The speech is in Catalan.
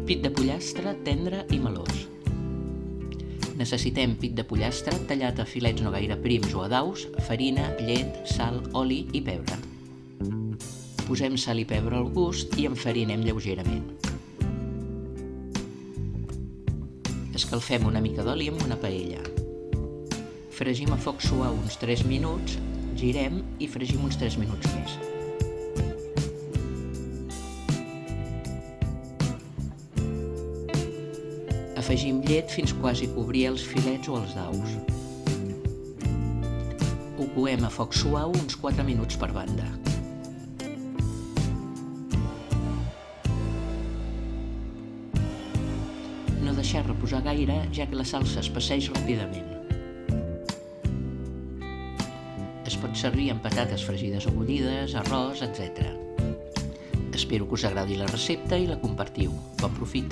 Pit de pollastre tendre i melós. Necessitem pit de pollastre tallat a filets no gaire prims o a daus, farina, llet, sal, oli i pebre. Posem sal i pebre al gust i enfarinem lleugerament. Escalfem una mica d'oli amb una paella. Fregim a foc suau uns 3 minuts, girem i fregim uns 3 minuts més. Afegim llet fins quasi cobrir els filets o els daus. Ho coem a foc suau uns 4 minuts per banda. No deixar reposar gaire, ja que la salsa espesseix ràpidament. Es pot servir amb patates fregides o bullides, arròs, etc. Espero que us agradi la recepta i la compartiu. Bon profit!